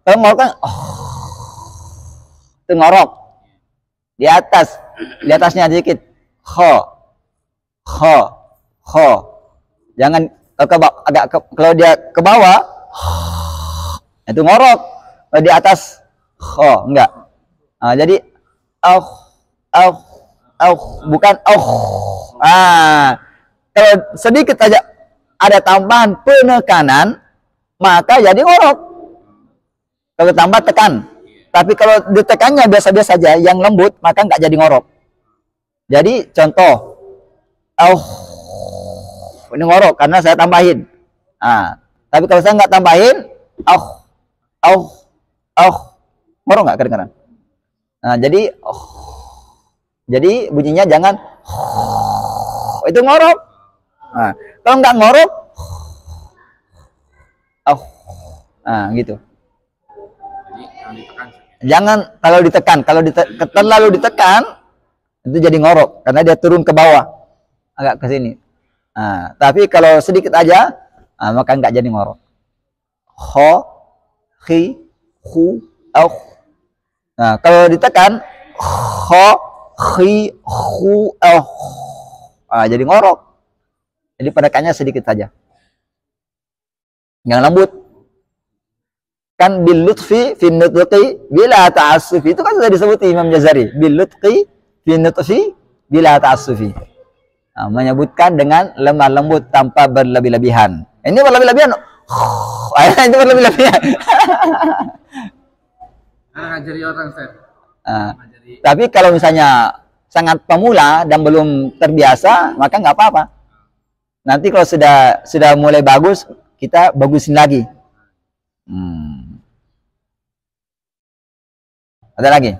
Kalau ngorok kan, itu ngorok. Di atasnya sedikit. Kho. Jangan kalau dia ke bawah, itu ngorok. Kalau di atas, enggak. Nah, jadi, bukan kalau sedikit aja ada tambahan penekanan, maka jadi ngorok. Kalau tambah tekan. Tapi kalau ditekannya biasa-biasa saja, yang lembut, maka nggak jadi ngorok. Jadi contoh, ini ngorok karena saya tambahin. Tapi kalau saya nggak tambahin, ngorok nggak kedengaran. Nah, jadi bunyinya jangan itu ngorok. Nah, kalau nggak ngorok, gitu. Jangan terlalu ditekan, itu jadi ngorok karena dia turun ke bawah, agak ke sini. Tapi kalau sedikit aja, maka nggak jadi ngorok. Khi, hu, Nah, kalau ditekan, khi, hu, jadi ngorok. Jadi penekannya sedikit saja. Yang lembut. Kan bil lutfi fi nutqi bila ta'assufi, itu kan sudah disebut Imam Jazari, bil lutfi fi nutqi bila ta'assufi. Menyebutkan dengan lemah lembut tanpa berlebih-lebihan. Ini berlebih-lebihan. Itu berlebih-lebihan. Ngajari orang, Ustaz. Tapi kalau misalnya sangat pemula dan belum terbiasa, maka nggak apa-apa. Nanti kalau sudah mulai bagus, kita bagusin lagi. Ada lagi?